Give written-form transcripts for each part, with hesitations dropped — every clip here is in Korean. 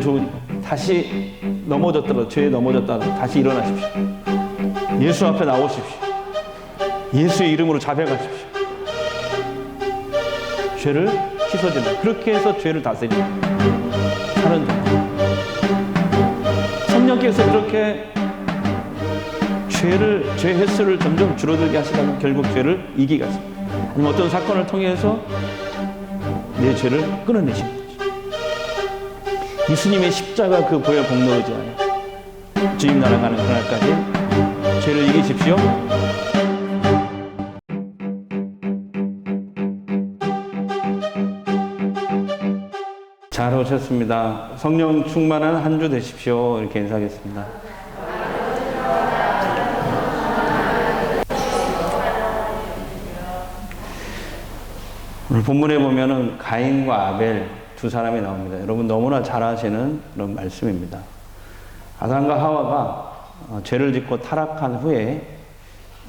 그래서 다시 넘어졌더라도, 죄에 넘어졌다도 다시 일어나십시오. 예수 앞에 나오십시오. 예수의 이름으로 자백하십시오. 죄를 씻어주는, 그렇게 해서 죄를 다스리는 사는 자. 성령께서 그렇게 죄 횟수를 점점 줄어들게 하시다가 결국 죄를 이기게 하십니다. 아니면 어떤 사건을 통해서 내 죄를 끊어내십니다. 예수님의 십자가 그 보혈 공로지 않아요. 주님 나라 가는 그날까지 죄를 이기십시오. 잘 오셨습니다. 성령 충만한 한 주 되십시오. 이렇게 인사하겠습니다. 오늘 본문에 보면은 가인과 아벨 두 사람이 나옵니다. 여러분 너무나 잘 아시는 그런 말씀입니다. 아담과 하와가 죄를 짓고 타락한 후에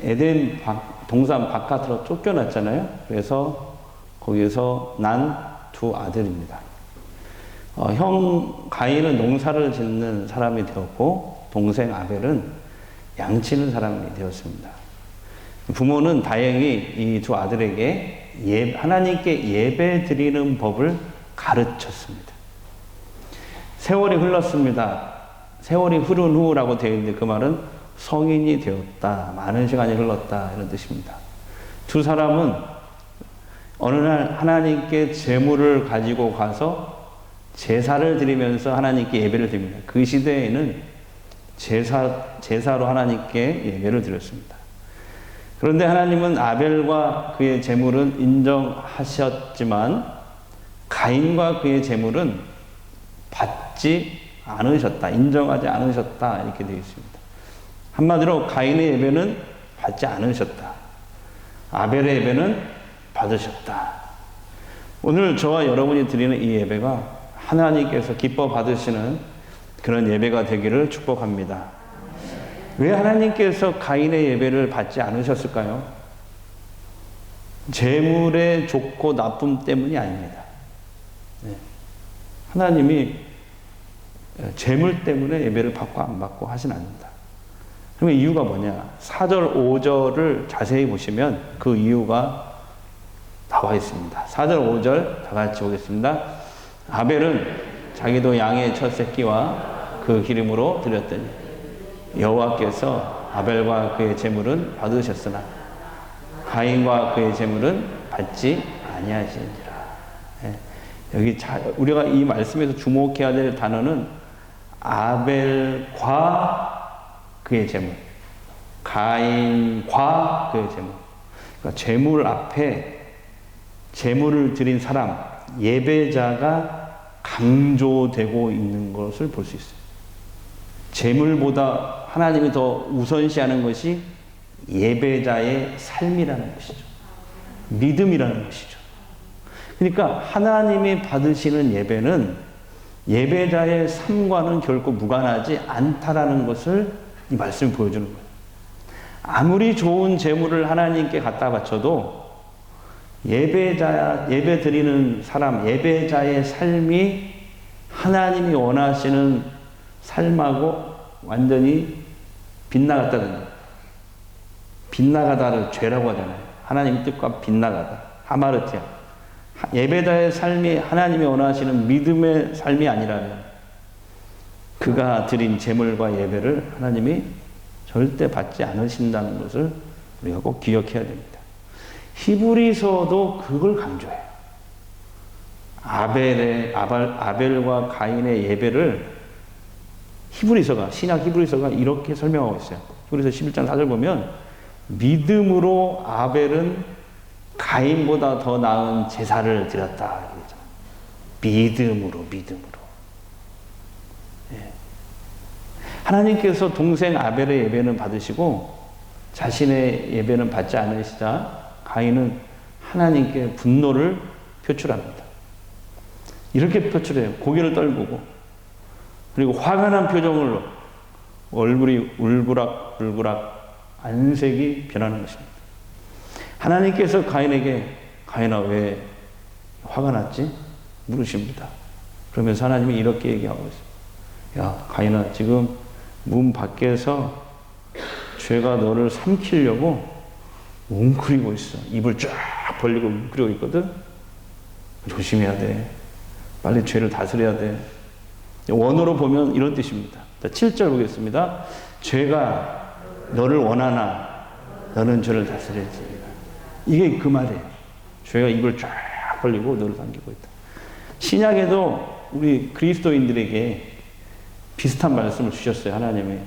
에덴 동산 바깥으로 쫓겨났잖아요. 그래서 거기에서 난 두 아들입니다. 형 가인은 농사를 짓는 사람이 되었고 동생 아벨은 양치는 사람이 되었습니다. 부모는 다행히 이 두 아들에게 하나님께 예배 드리는 법을 가르쳤습니다. 세월이 흘렀습니다. 세월이 흐른 후라고 되어 있는데 그 말은 성인이 되었다. 많은 시간이 흘렀다. 이런 뜻입니다. 두 사람은 어느 날 하나님께 제물을 가지고 가서 제사를 드리면서 하나님께 예배를 드립니다. 그 시대에는 제사로 하나님께 예배를 드렸습니다. 그런데 하나님은 아벨과 그의 제물은 인정하셨지만 가인과 그의 제물은 받지 않으셨다. 인정하지 않으셨다. 이렇게 되어 있습니다. 한마디로 가인의 예배는 받지 않으셨다. 아벨의 예배는 받으셨다. 오늘 저와 여러분이 드리는 이 예배가 하나님께서 기뻐 받으시는 그런 예배가 되기를 축복합니다. 왜 하나님께서 가인의 예배를 받지 않으셨을까요? 재물의 좋고 나쁨 때문이 아닙니다. 하나님이 재물 때문에 예배를 받고 안 받고 하진 않는다. 그러면 이유가 뭐냐? 4절, 5절을 자세히 보시면 그 이유가 나와 있습니다. 4절, 5절 다 같이 보겠습니다. 아벨은 자기도 양의 첫 새끼와 그 기름으로 드렸더니 여호와께서 아벨과 그의 제물은 받으셨으나 가인과 그의 제물은 받지 아니하시니라. 여기 우리가 이 말씀에서 주목해야 될 단어는 아벨과 그의 제물, 가인과 그의 제물. 그러니까 제물 앞에 제물을 드린 사람, 예배자가 강조되고 있는 것을 볼 수 있어요. 제물보다 하나님이 더 우선시하는 것이 예배자의 삶이라는 것이죠. 믿음이라는 것이죠. 그러니까 하나님이 받으시는 예배는 예배자의 삶과는 결코 무관하지 않다라는 것을 이 말씀이 보여주는 거예요. 아무리 좋은 제물을 하나님께 갖다 바쳐도 예배 드리는 사람, 예배자의 삶이 하나님이 원하시는 삶하고 완전히 빗나갔다는, 빗나가다를 죄라고 하잖아요. 하나님 뜻과 빗나가다. 하마르티아. 예배자의 삶이 하나님이 원하시는 믿음의 삶이 아니라면 그가 드린 제물과 예배를 하나님이 절대 받지 않으신다는 것을 우리가 꼭 기억해야 됩니다. 히브리서도 그걸 강조해요. 아벨과 가인의 예배를 신약 히브리서가 이렇게 설명하고 있어요. 히브리서 11장 4절 보면 믿음으로 아벨은 가인보다 더 나은 제사를 드렸다. 믿음으로. 하나님께서 동생 아벨의 예배는 받으시고 자신의 예배는 받지 않으시자 가인은 하나님께 분노를 표출합니다. 이렇게 표출해요. 고개를 떨구고 그리고 화가 난 표정으로 얼굴이 울그락 안색이 변하는 것입니다. 하나님께서 가인에게 가인아 왜 화가 났지? 물으십니다. 그러면서 하나님이 이렇게 얘기하고 있습니다. 야, 가인아, 지금 문 밖에서 죄가 너를 삼키려고 웅크리고 있어. 입을 쫙 벌리고 웅크리고 있거든. 조심해야 돼. 빨리 죄를 다스려야 돼. 원어로 보면 이런 뜻입니다. 자, 7절 보겠습니다. 죄가 너를 원하나 너는 죄를 다스려야지. 이게 그 말이에요. 죄가 입을 쫙 벌리고 너를 삼키고 있다. 신약에도 우리 그리스도인들에게 비슷한 말씀을 주셨어요. 하나님이.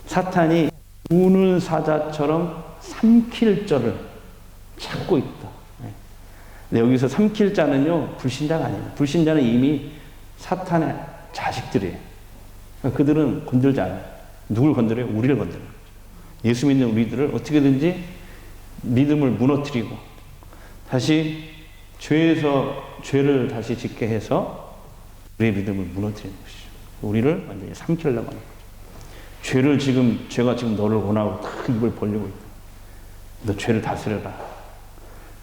사탄이 우는 사자처럼 삼킬 자를 찾고 있다. 근데 여기서 삼킬 자는요, 불신자가 아니에요. 불신자는 이미 사탄의 자식들이에요. 그러니까 그들은 건들지 않아요. 누굴 건드려요? 우리를 건드려요. 예수 믿는 우리들을 어떻게든지 믿음을 무너뜨리고 다시 죄를 다시 짓게 해서 우리의 믿음을 무너뜨리는 것이죠. 우리를 완전히 삼키려고 하는 거죠. 죄가 지금 너를 원하고 탁 입을 벌리고 있다. 너 죄를 다스려라.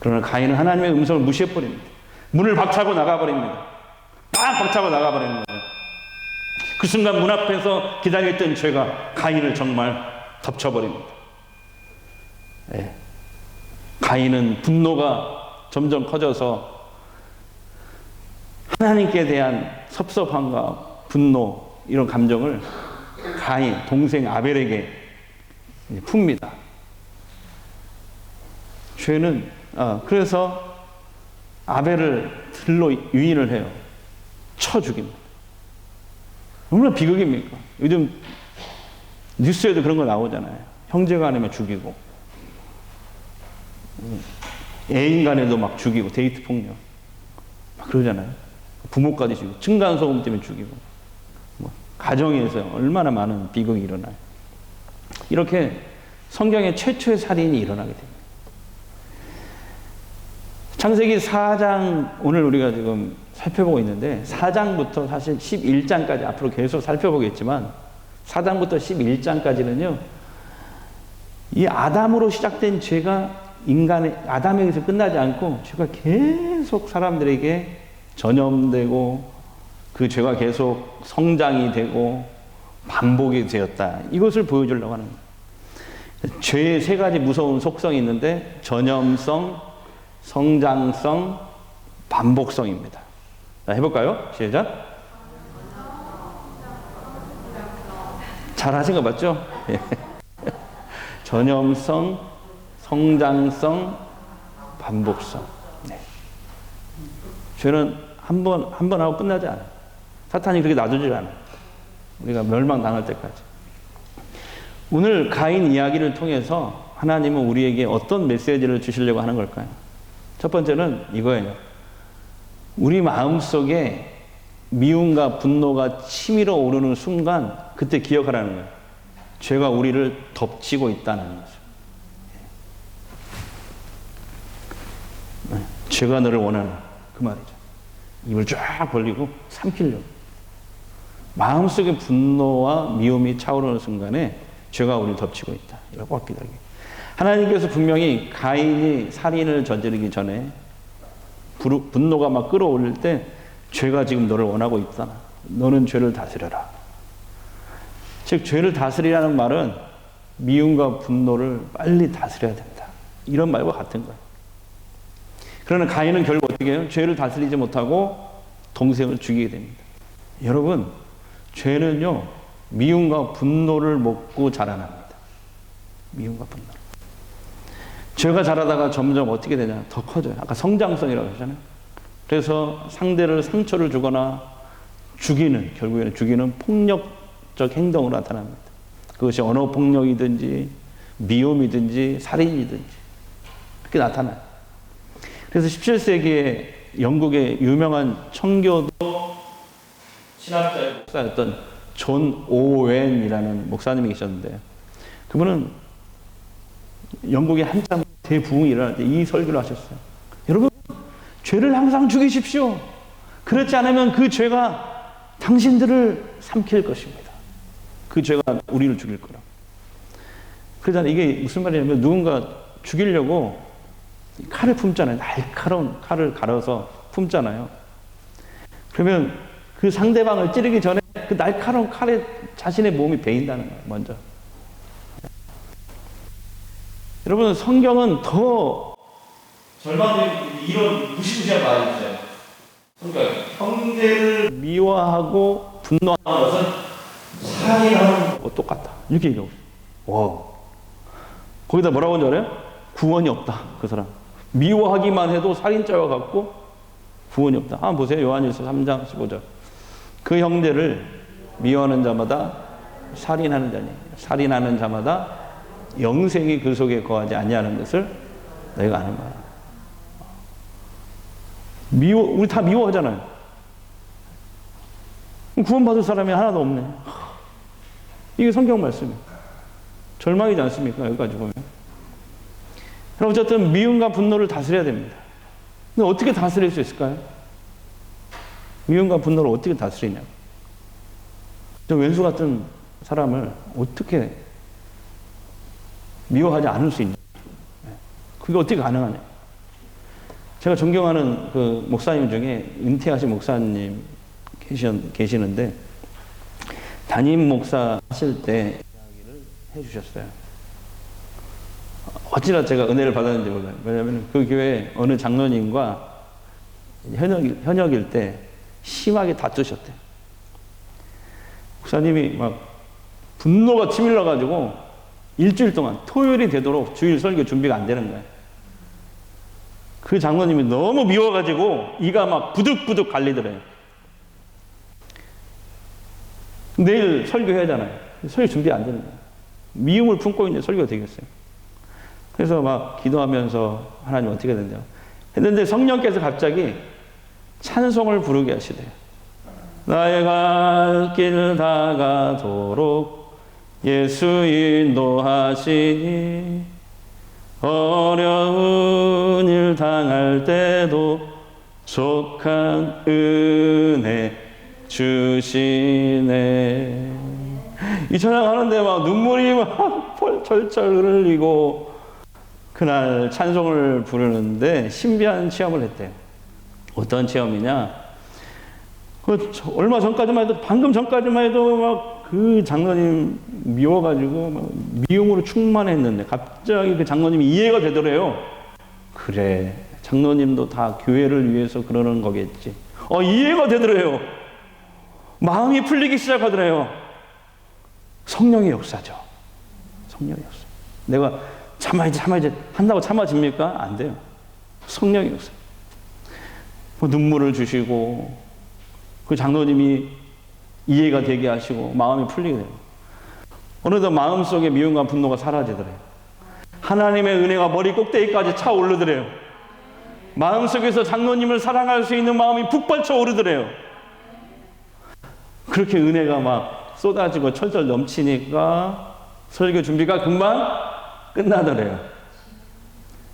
그러나 가인은 하나님의 음성을 무시해버립니다. 문을 박차고 나가버립니다. 딱 박차고 나가버리는 거예요. 그 순간 문 앞에서 기다렸던 죄가 가인을 정말 덮쳐버립니다. 네. 가인은 분노가 점점 커져서 하나님께 대한 섭섭함과 분노, 이런 감정을 가인, 동생 아벨에게 풉니다. 죄는, 그래서 아벨을 들로 유인을 해요. 쳐 죽입니다. 얼마나 비극입니까? 요즘 뉴스에도 그런 거 나오잖아요. 형제가 아니면 죽이고, 애인 간에도 막 죽이고, 데이트 폭력. 막 그러잖아요. 부모까지 죽이고, 층간소음 때문에 죽이고, 가정에서 얼마나 많은 비극이 일어나요. 이렇게 성경의 최초의 살인이 일어나게 됩니다. 창세기 4장, 오늘 우리가 지금 살펴보고 있는데 4장부터 사실 11장까지 앞으로 계속 살펴보겠지만 4장부터 11장까지는요, 이 아담으로 시작된 죄가 아담에게서 끝나지 않고 죄가 계속 사람들에게 전염되고 그 죄가 계속 성장이 되고 반복이 되었다. 이것을 보여주려고 하는 거예요. 죄의 세 가지 무서운 속성이 있는데 전염성, 성장성, 반복성입니다. 자, 해볼까요? 시작. 잘 하신 거 맞죠? 전염성, 성장성, 반복성. 네. 죄는 한 번 하고 끝나지 않아요. 사탄이 그렇게 놔두질 않아요. 우리가 멸망당할 때까지. 오늘 가인 이야기를 통해서 하나님은 우리에게 어떤 메시지를 주시려고 하는 걸까요? 첫 번째는 이거예요. 우리 마음속에 미움과 분노가 치밀어 오르는 순간 그때 기억하라는 거예요. 죄가 우리를 덮치고 있다는 거죠. 네. 죄가 너를 원하는 그 말이죠. 입을 쫙 벌리고 삼키려고. 마음속에 분노와 미움이 차오르는 순간에 죄가 우리를 덮치고 있다. 이렇게 꽉 기다리게. 하나님께서 분명히 가인이 살인을 저지르기 전에 분노가 막 끌어올릴 때 죄가 지금 너를 원하고 있다. 너는 죄를 다스려라. 즉 죄를 다스리라는 말은 미움과 분노를 빨리 다스려야 된다. 이런 말과 같은 거예요. 그러나 가인은 결국 어떻게 해요? 죄를 다스리지 못하고 동생을 죽이게 됩니다. 여러분, 죄는요, 미움과 분노를 먹고 자라납니다. 미움과 분노. 죄가 자라다가 점점 어떻게 되냐? 더 커져요. 아까 성장성이라고 하잖아요. 그래서 상대를 상처를 주거나 결국에는 죽이는 폭력적 행동으로 나타납니다. 그것이 언어폭력이든지 미움이든지 살인이든지 그렇게 나타나요. 그래서 17세기에 영국의 유명한 청교도 신학자의 목사였던 존 오웬이라는 목사님이 계셨는데 그분은 영국에 한참 대부흥이 일어날 때 이 설교를 하셨어요. 여러분, 죄를 항상 죽이십시오. 그렇지 않으면 그 죄가 당신들을 삼킬 것입니다. 그 죄가 우리를 죽일 거라. 그러잖아요. 이게 무슨 말이냐면 누군가 죽이려고 칼을 품잖아요. 날카로운 칼을 갈아서 품잖아요. 그러면 그 상대방을 찌르기 전에 그 날카로운 칼에 자신의 몸이 베인다는 거예요, 먼저. 여러분, 성경은 더 절망적인 이런 무시무시한 말이 있어요. 그러니까 형제를 미워하고 분노하는 것은 살인하는 것과 똑같다. 이렇게 얘기하고 있어요. 와. 거기다 뭐라고 하는지 알아요? 구원이 없다. 그 사람. 미워하기만 해도 살인자와 같고 구원이 없다. 한번 보세요. 요한일서 3장 15절. 그 형제를 미워하는 자마다 살인하는 자니 살인하는 자마다 영생이 그 속에 거하지 아니하는 것을 너희가 아는 바라. 우리 다 미워하잖아요. 구원받을 사람이 하나도 없네. 이게 성경 말씀이에요. 절망이지 않습니까? 여기까지 보면. 그럼 어쨌든 미움과 분노를 다스려야 됩니다. 근데 어떻게 다스릴 수 있을까요? 미움과 분노를 어떻게 다스리냐고. 저 왼수 같은 사람을 어떻게 미워하지 않을 수 있냐. 그게 어떻게 가능하냐. 제가 존경하는 그 목사님 중에 은퇴하신 목사님 계시는데 담임 목사 하실 때 이야기를 해주셨어요. 어찌나 제가 은혜를 받았는지 몰라요. 왜냐하면 그 교회 어느 장로님과 현역일 때 심하게 다투셨대요. 목사님이 막 분노가 치밀러가지고 일주일 동안 토요일이 되도록 주일 설교 준비가 안 되는 거예요. 그 장로님이 너무 미워가지고 이가 막 부득부득 갈리더래요. 내일 설교해야 하잖아요. 설교 준비 안 되는 거예요. 미움을 품고 있는데 설교가 되겠어요. 그래서 막 기도하면서 하나님 어떻게 된대요? 했는데 성령께서 갑자기 찬송을 부르게 하시대요. 나의 갈 길 다가도록 예수 인도하시니 어려운 일 당할 때도 족한 은혜 주시네. 이 찬양하는데 막 눈물이 막 철철 흘리고 그날 찬송을 부르는데 신비한 체험을 했대요. 어떤 체험이냐? 얼마 전까지만 해도, 방금 전까지만 해도 막 그 장로님 미워가지고 막 미움으로 충만했는데 갑자기 그 장로님이 이해가 되더래요. 그래, 장로님도 다 교회를 위해서 그러는 거겠지. 이해가 되더래요. 마음이 풀리기 시작하더래요. 성령의 역사죠. 성령의 역사. 내가 참아야지 한다고 참아집니까? 안 돼요. 성령의 역사. 눈물을 주시고 그 장로님이 이해가 되게 하시고 마음이 풀리게 돼요. 어느덧 마음속에 미움과 분노가 사라지더래요. 하나님의 은혜가 머리 꼭대기까지 차오르더래요. 마음속에서 장로님을 사랑할 수 있는 마음이 북받쳐 오르더래요. 그렇게 은혜가 막 쏟아지고 철철 넘치니까 설교 준비가 금방 끝나더래요.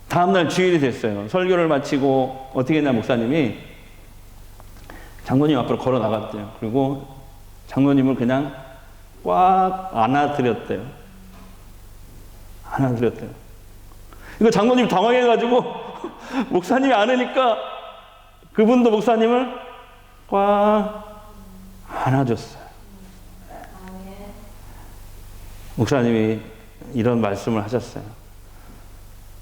다음날 주일이 됐어요. 설교를 마치고 어떻게 했냐, 목사님이 장로님 앞으로 걸어 나갔대요. 그리고 장로님을 그냥 꽉 안아드렸대요. 안아드렸대요. 이거 장로님 당황해가지고 목사님이 안으니까 그분도 목사님을 꽉 안아줬어요. 목사님이 이런 말씀을 하셨어요.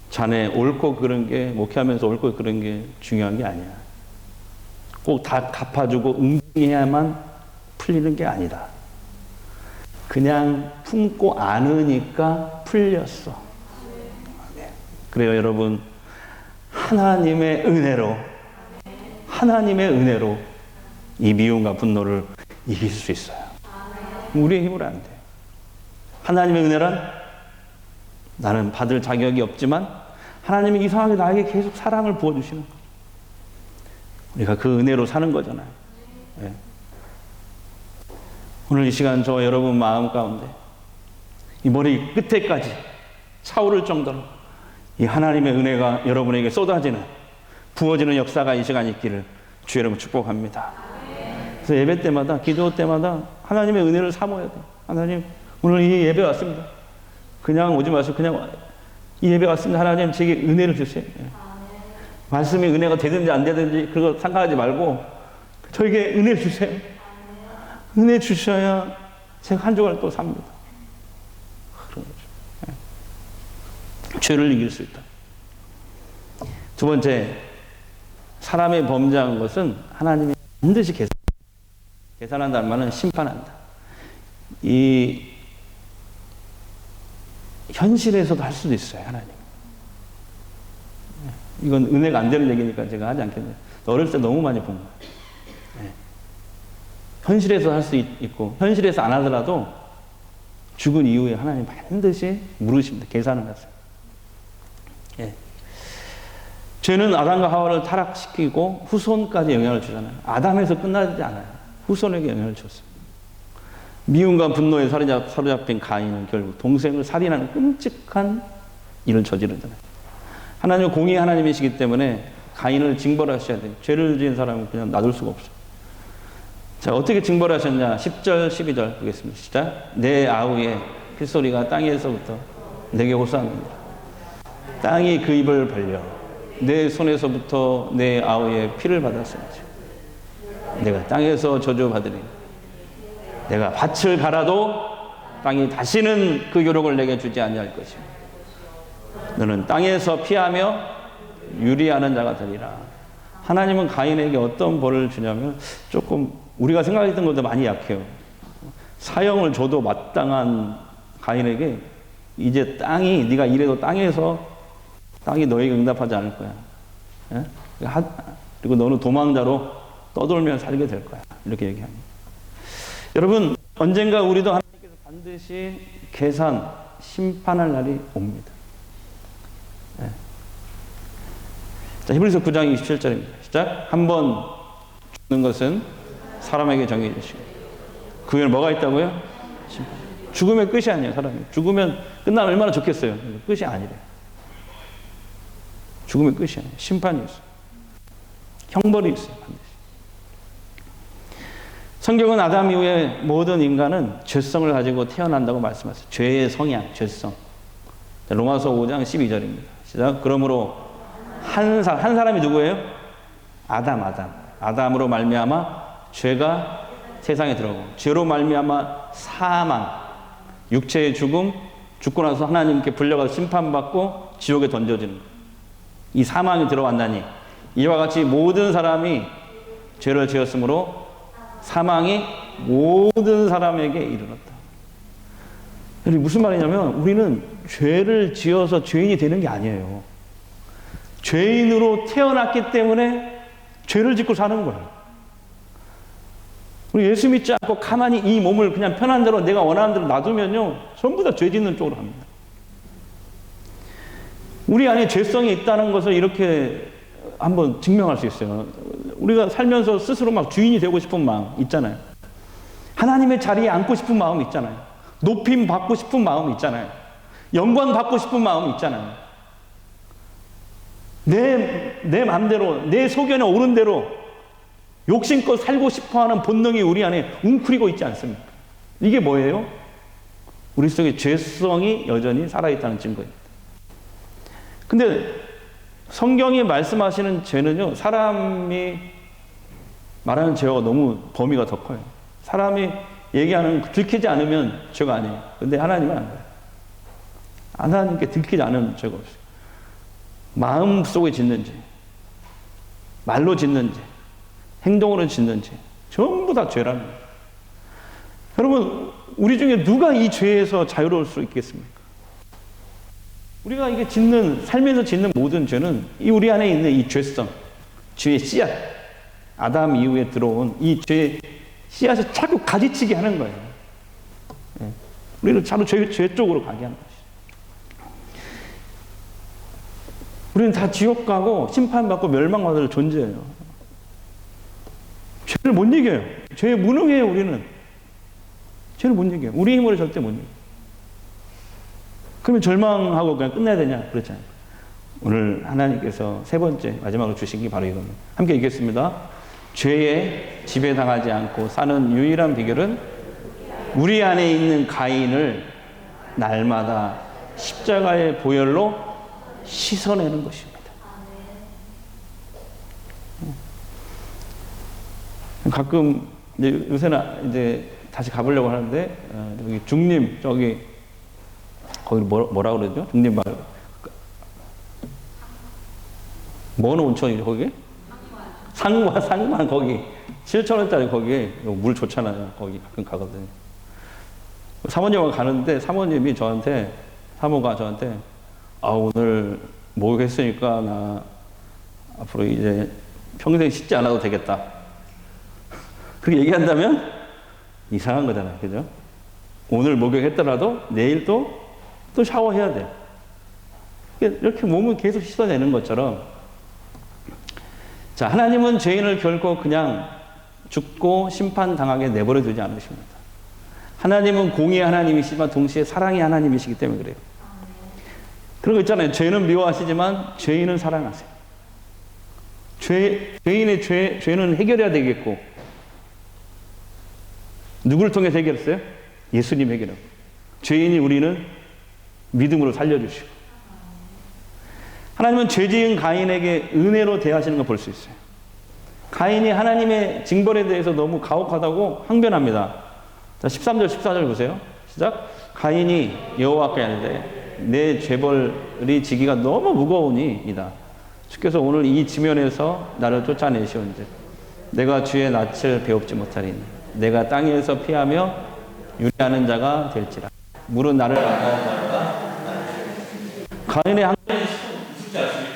자네 옳고 그른 게, 목회하면서 옳고 그른 게 중요한 게 아니야. 꼭 다 갚아주고 응징해야만 풀리는 게 아니다. 그냥 품고 안으니까 풀렸어. 그래요, 여러분. 하나님의 은혜로 이 미움과 분노를 이길 수 있어요. 우리의 힘으로 안 돼요. 하나님의 은혜란 나는 받을 자격이 없지만 하나님이 이상하게 나에게 계속 사랑을 부어주시는 거예요. 우리가 그 은혜로 사는 거잖아요. 네. 오늘 이 시간 저 여러분 마음 가운데 이 머리 끝에까지 차오를 정도로 이 하나님의 은혜가 여러분에게 쏟아지는, 부어지는 역사가 이 시간 있기를 주 여러분 축복합니다. 그래서 예배 때마다, 기도 때마다 하나님의 은혜를 사모해야 돼요. 하나님, 오늘 이 예배 왔습니다. 그냥 오지 마시고 그냥 이 예배 왔습니다. 하나님, 제게 은혜를 주세요. 말씀이 은혜가 되든지 안 되든지 그거 상관하지 말고 저에게 은혜를 주세요. 은혜 주셔야 제가 한 주간을 또 삽니다. 그런 거죠. 죄를 이길 수 있다. 두 번째, 사람의 범죄한 것은 하나님이 반드시 계산한다는 말은 심판한다. 이 현실에서도 할 수도 있어요, 하나님. 이건 은혜가 안 되는 얘기니까 제가 하지 않겠네요. 어릴 때 너무 많이 본 거예요. 네. 현실에서 할 수 있고, 현실에서 안 하더라도 죽은 이후에 하나님 반드시 물으십니다. 계산을 하세요. 예. 죄는 아담과 하와를 타락시키고 후손까지 영향을 주잖아요. 아담에서 끝나지 않아요. 후손에게 영향을 줬어요. 미움과 분노에 사로잡힌 가인은 결국 동생을 살인하는 끔찍한 일을 저지르잖아요. 하나님은 공의 하나님이시기 때문에 가인을 징벌하셔야 돼요. 죄를 지은 사람은 그냥 놔둘 수가 없어요. 자, 어떻게 징벌하셨냐? 10절, 12절 보겠습니다. 시작. 내 아우의 핏소리가 땅에서부터 내게 호소합니다. 땅이 그 입을 벌려 내 손에서부터 내 아우의 피를 받았습니다. 내가 땅에서 저주받으리. 내가 밭을 갈아도 땅이 다시는 그 요록을 내게 주지 아니할 것이며 너는 땅에서 피하며 유리하는 자가 되리라. 하나님은 가인에게 어떤 벌을 주냐면 조금 우리가 생각했던 것보다 많이 약해요. 사형을 줘도 마땅한 가인에게 이제 땅이 네가 이래도 땅이 너에게 응답하지 않을 거야. 예? 그리고 너는 도망자로 떠돌며 살게 될 거야. 이렇게 얘기합니다. 여러분, 언젠가 우리도 하나님께서 반드시 심판할 날이 옵니다. 예. 자, 히브리서 9장 27절입니다. 시작. 한 번 죽는 것은 사람에게 정해지시고 그 후에 뭐가 있다고요? 심판. 죽음의 끝이 아니에요, 사람이. 죽으면 끝나면 얼마나 좋겠어요. 끝이 아니래요. 죽음의 끝이 아니에요. 심판이 있어요. 형벌이 있어요, 반드시. 성경은 아담 이후에 모든 인간은 죄성을 가지고 태어난다고 말씀하셨어요. 죄의 성향, 죄성. 로마서 5장 12절입니다. 시작. 그러므로 한 사람이 누구예요? 아담으로 말미암아 죄가 세상에 들어오고 죄로 말미암아 사망, 육체의 죽고 나서 하나님께 불려가서 심판받고 지옥에 던져지는 거예요. 이 사망이 들어왔나니 이와 같이 모든 사람이 죄를 지었으므로 사망이 모든 사람에게 이르렀다. 무슨 말이냐면 우리는 죄를 지어서 죄인이 되는 게 아니에요. 죄인으로 태어났기 때문에 죄를 짓고 사는 거예요. 우리 예수 믿지 않고 가만히 이 몸을 그냥 편한 대로 내가 원하는 대로 놔두면요 전부 다 죄 짓는 쪽으로 합니다. 우리 안에 죄성이 있다는 것을 이렇게 한번 증명할 수 있어요. 우리가 살면서 스스로 막 주인이 되고 싶은 마음 있잖아요. 하나님의 자리에 앉고 싶은 마음 있잖아요. 높임 받고 싶은 마음 있잖아요. 영광 받고 싶은 마음 있잖아요. 내 마음대로, 내 소견에 오른 대로 욕심껏 살고 싶어하는 본능이 우리 안에 웅크리고 있지 않습니까? 이게 뭐예요? 우리 속에 죄성이 여전히 살아있다는 증거입니다. 근데 성경이 말씀하시는 죄는요, 사람이 말하는 죄와 너무 범위가 더 커요. 사람이 얘기하는 들키지 않으면 죄가 아니에요. 근데 하나님은 안 그래요. 하나님께 들키지 않은 죄가 없어요. 마음 속에 짓는 죄, 말로 짓는 죄, 행동으로 짓는 죄, 전부 다 죄라는 거예요. 여러분, 우리 중에 누가 이 죄에서 자유로울 수 있겠습니까? 우리가 이게 살면서 짓는 모든 죄는 이 우리 안에 있는 이 죄성, 죄의 씨앗, 아담 이후에 들어온 이 죄의 씨앗을 자꾸 가지치게 하는 거예요. 예. 우리를 자꾸 죄 쪽으로 가게 하는 것이죠. 우리는 다 지옥 가고 심판받고 멸망받을 존재예요. 죄를 못 이겨요. 죄에 무능해요, 우리는. 죄를 못 이겨요. 우리 힘으로 절대 못 이겨요. 그러면 절망하고 그냥 끝내야 되냐? 그렇지 않아요. 오늘 하나님께서 세 번째 마지막으로 주신 게 바로 이겁니다. 함께 읽겠습니다. 죄에 지배당하지 않고 사는 유일한 비결은 우리 안에 있는 가인을 날마다 십자가의 보혈로 씻어내는 것입니다. 가끔 근데 요새는 이제 다시 가보려고 하는데, 여기 중림, 저기, 거기 뭐라 그러죠? 중림 말. 뭐는 온천이죠, 거기? 상관, 거기. 7,000원짜리 거기. 물 좋잖아요. 거기 가끔 가거든요. 사모님하고 가는데, 사모가 저한테, 오늘 목욕했으니까 나 앞으로 이제 평생 씻지 않아도 되겠다. 그렇게 얘기한다면 이상한 거잖아요. 그죠? 오늘 목욕했더라도 내일 또 샤워해야 돼. 이렇게 몸을 계속 씻어내는 것처럼, 자, 하나님은 죄인을 결코 그냥 죽고 심판당하게 내버려 두지 않으십니다. 하나님은 공의의 하나님이시지만 동시에 사랑의 하나님이시기 때문에 그래요. 그런 거 있잖아요. 죄는 미워하시지만 죄인은 사랑하세요. 죄인의 죄는 해결해야 되겠고, 누구를 통해서 해결했어요? 예수님 해결하고. 죄인이 우리는 믿음으로 살려주시고. 하나님은 죄지은 가인에게 은혜로 대하시는 걸 볼 수 있어요. 가인이 하나님의 징벌에 대해서 너무 가혹하다고 항변합니다. 자, 13절, 14절 보세요. 시작. 가인이 여호와께 하는데 내 죄벌이 지기가 너무 무거우니이다. 주께서 오늘 이 지면에서 나를 쫓아내시온즉 내가 주의 낯을 배웁지 못하리니 내가 땅에서 피하며 유리하는 자가 될지라. 물은 나를 만나는 자가 가인의 항변이 무섭지 않습니까?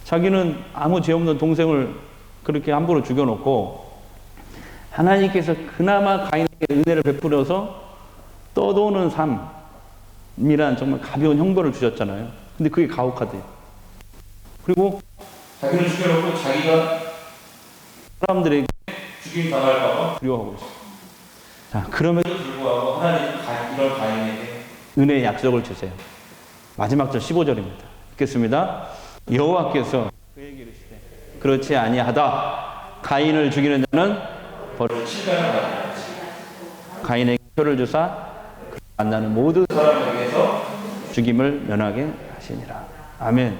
자기는 아무 죄 없는 동생을 그렇게 함부로 죽여놓고 하나님께서 그나마 가인에게 은혜를 베풀어서 떠도는 삶이란 정말 가벼운 형벌을 주셨잖아요. 근데 그게 가혹하대요. 그리고 자기를 죽여놓고 자기가 사람들에게 죽임 당할까봐 두려워하고 있어요. 자, 그럼에도 불구하고 하나님은 이런 가인에게 은혜의 약속을 주세요. 마지막 절 15절입니다. 읽겠습니다. 여호와께서 그에게 이르시되 그렇지 아니하다. 가인을 죽이는 자는 벌을 칠까요? 가인에게 표를 주사 그를 만나는 모든 사람에게서 죽임을 면하게 하시니라. 아멘.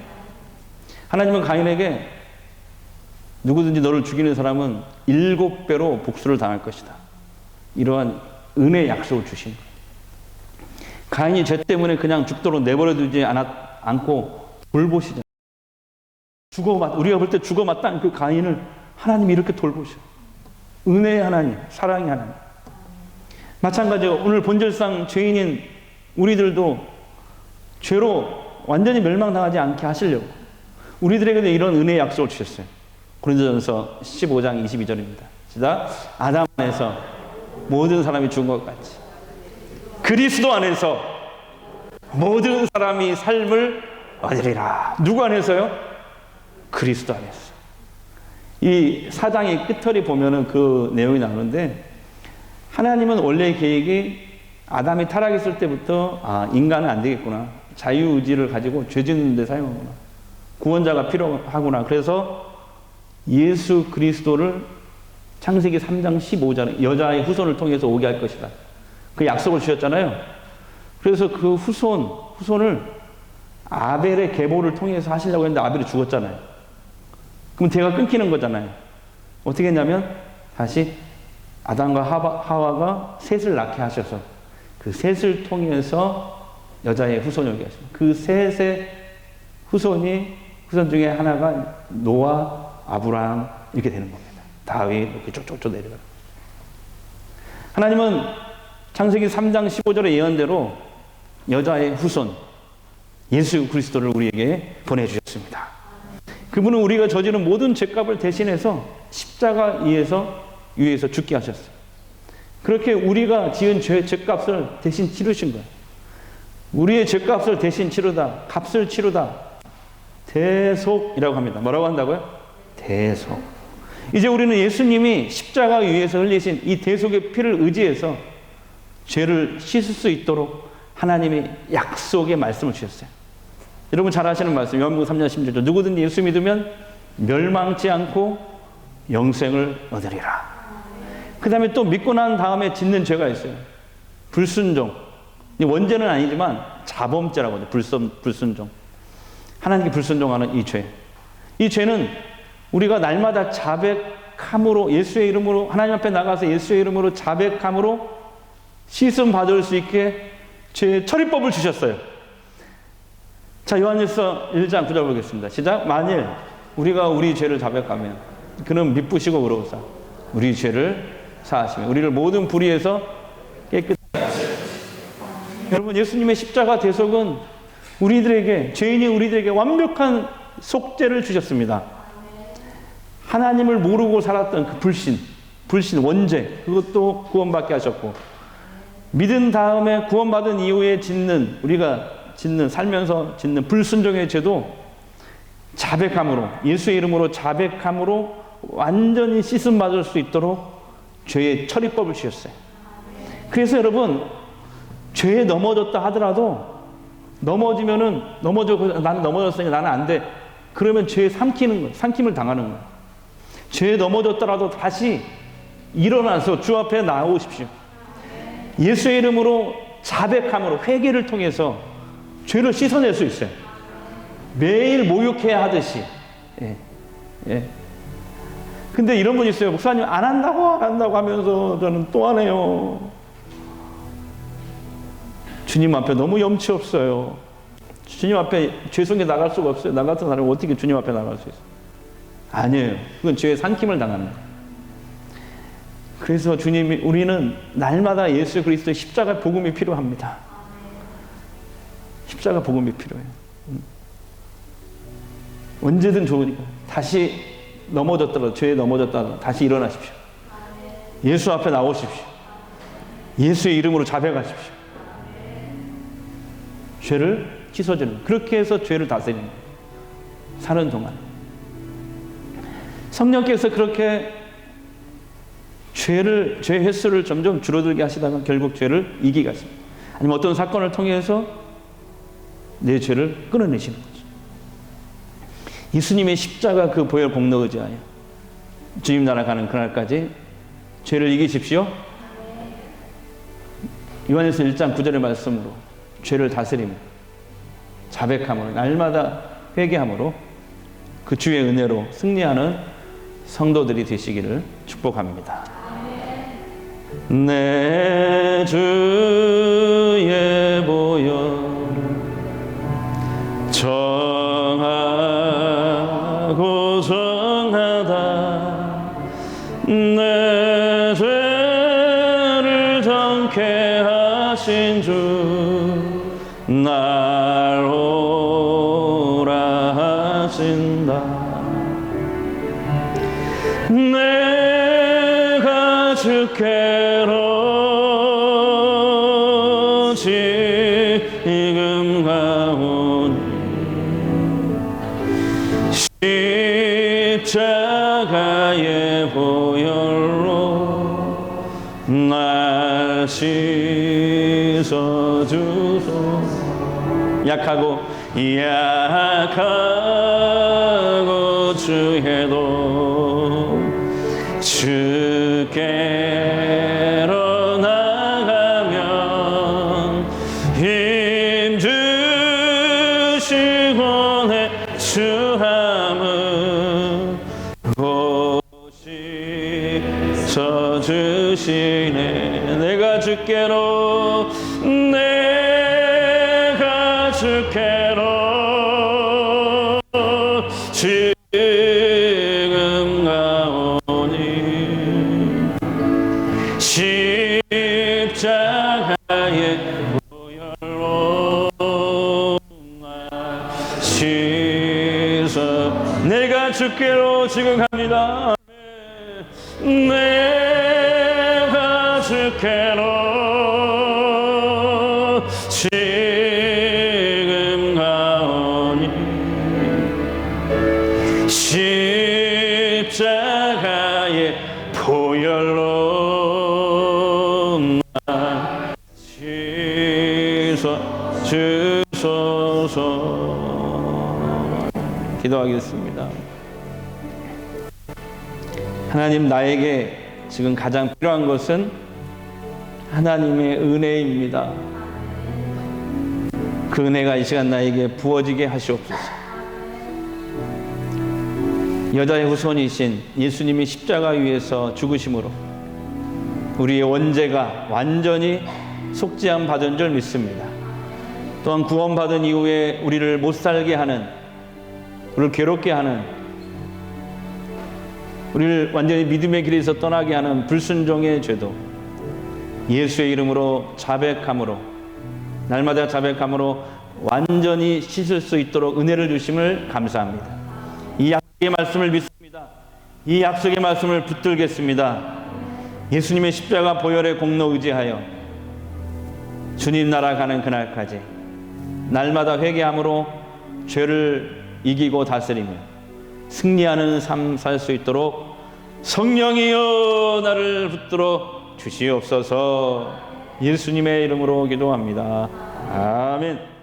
하나님은 가인에게 누구든지 너를 죽이는 사람은 7배로 복수를 당할 것이다. 이러한 은혜의 약속을 주신 거예요. 가인이 죄 때문에 그냥 죽도록 내버려 두지 않고 돌보시잖아요. 우리가 볼 때 죽어 마땅한 그 가인을 하나님이 이렇게 돌보셔. 은혜의 하나님, 사랑의 하나님. 마찬가지로 오늘 본질상 죄인인 우리들도 죄로 완전히 멸망당하지 않게 하시려고 우리들에게도 이런 은혜의 약속을 주셨어요. 고린도전서 15장 22절입니다. 시작. 아담 안에서 모든 사람이 죽은 것 같이 그리스도 안에서 모든 사람이 삶을 얻으리라. 누구 안에서요? 그리스도 안에서. 이 사장의 끝털이 보면은 그 내용이 나오는데 하나님은 원래 계획이 아담이 타락했을 때부터 인간은 안 되겠구나. 자유의지를 가지고 죄 짓는 데 사용하구나. 구원자가 필요하구나. 그래서 예수 그리스도를 창세기 3장 15절에 여자의 후손을 통해서 오게 할 것이다. 그 약속을 주셨잖아요. 그래서 그 후손을 아벨의 계보를 통해서 하시려고 했는데 아벨이 죽었잖아요. 그럼 대가 끊기는 거잖아요. 어떻게 했냐면 다시 아담과 하와가 셋을 낳게 하셔서 그 셋을 통해서 여자의 후손이 오게 하십니다. 그 셋의 후손 중에 하나가 노아, 아브라함 이렇게 되는 겁니다. 다윗 이렇게 쭉쭉쭉 내려가요. 하나님은 창세기 3장 15절의 예언대로 여자의 후손 예수 그리스도를 우리에게 보내주셨습니다. 그분은 우리가 저지른 모든 죄값을 대신해서 십자가 위에서 죽게 하셨어요. 그렇게 우리가 지은 죄값을 대신 치르신 거예요. 우리의 죄값을 대신 치르다, 값을 치르다, 대속이라고 합니다. 뭐라고 한다고요? 대속. 이제 우리는 예수님이 십자가 위에서 흘리신 이 대속의 피를 의지해서 죄를 씻을 수 있도록 하나님이 약속의 말씀을 주셨어요. 여러분 잘 아시는 말씀, 요한복음 3장 16절. 누구든지 예수 믿으면 멸망치 않고 영생을 얻으리라. 그 다음에 또 믿고 난 다음에 짓는 죄가 있어요. 불순종. 원죄는 아니지만 자범죄라고 하죠. 불순종. 하나님께 불순종하는 이 죄. 이 죄는 우리가 날마다 자백 자백함으로, 예수의 이름으로 하나님 앞에 나가서 예수의 이름으로 자백함으로 씻음 받을 수 있게 죄의 처리법을 주셨어요. 자, 요한일서 1장 9절 보겠습니다. 시작. 만일 우리가 우리 죄를 자백하면 그는 미쁘시고 의로우사 우리 죄를 사하시며 우리를 모든 불의에서 깨끗하게 하시고. 여러분, 예수님의 십자가 대속은 우리들에게, 죄인이 우리들에게 완벽한 속죄를 주셨습니다. 하나님을 모르고 살았던 그 불신, 원죄, 그것도 구원받게 하셨고, 믿은 다음에 구원받은 이후에 우리가 살면서 짓는 불순종의 죄도 자백함으로, 예수의 이름으로 자백함으로 완전히 씻음 받을 수 있도록 죄의 처리법을 주셨어요. 그래서 여러분, 죄에 넘어졌다 하더라도 나는 넘어졌으니까 나는 안 돼. 그러면 죄에 삼킴을 당하는 거예요. 죄에 넘어졌더라도 다시 일어나서 주 앞에 나오십시오. 예수의 이름으로 자백함으로, 회개를 통해서 죄를 씻어낼 수 있어요. 매일 모욕해야 하듯이. 근데 이런 분이 있어요. 목사님, 안 한다고 하면서 저는 또 하네요. 주님 앞에 너무 염치 없어요. 주님 앞에 죄 속에 나갈 수가 없어요. 나 같은 사람이 어떻게 주님 앞에 나갈 수 있어요? 아니에요. 그건 죄의 삼킴을 당하는 거예요. 그래서 우리는 날마다 예수 그리스도의 십자가 복음이 필요합니다. 십자가 복음이 필요해요. 언제든 좋으니까 다시 죄에 넘어졌다가 다시 일어나십시오. 예수 앞에 나오십시오. 예수의 이름으로 자백하십시오. 죄를 씻어주는, 그렇게 해서 죄를 다스리는 거예요. 사는 동안 성령께서 그렇게 죄 횟수를 점점 줄어들게 하시다가 결국 죄를 이기게 하십니다. 아니면 어떤 사건을 통해서 내 죄를 끊어내시는 거죠. 예수님의 십자가 그 보혈 복로 의지하여 주님 나라 가는 그날까지 죄를 이기십시오. 요한일서 1장 9절의 말씀으로 죄를 다스리며 자백함으로, 날마다 회개함으로 그 주의 은혜로 승리하는 성도들이 되시기를 축복합니다. 내 주의 보혈 정하고 정하다 내 죄를 정케 하신 주 날 오라 하신다. 내가 주께로 지금 가오니 십자가의 보혈로 날 씻어주소. 약하고 주해도 주께로 나가면 힘 주시고 내 주함은 곳이 서주시네. 내가 주께로 지금 가오니 십자가의 보혈로 날 씻어. 내가 주께로 지금 갑니다. 내가 주께로 지금 가오니 십자가의 보혈로 날 씻어주소서. 기도하겠습니다. 하나님, 나에게 지금 가장 필요한 것은 하나님의 은혜입니다. 그 은혜가 이 시간 나에게 부어지게 하시옵소서. 여자의 후손이신 예수님이 십자가 위에서 죽으심으로 우리의 원죄가 완전히 속죄함 받은 줄 믿습니다. 또한 구원받은 이후에 우리를 못 살게 하는, 우리를 괴롭게 하는, 우리를 완전히 믿음의 길에서 떠나게 하는 불순종의 죄도 예수의 이름으로 자백함으로, 날마다 자백함으로 완전히 씻을 수 있도록 은혜를 주심을 감사합니다. 이 약속의 말씀을 믿습니다. 이 약속의 말씀을 붙들겠습니다. 예수님의 십자가 보혈의 공로 의지하여 주님 나라 가는 그날까지 날마다 회개함으로 죄를 이기고 다스리며 승리하는 삶 살 수 있도록 성령이여 나를 붙들어 주시옵소서. 예수님의 이름으로 기도합니다. 아멘.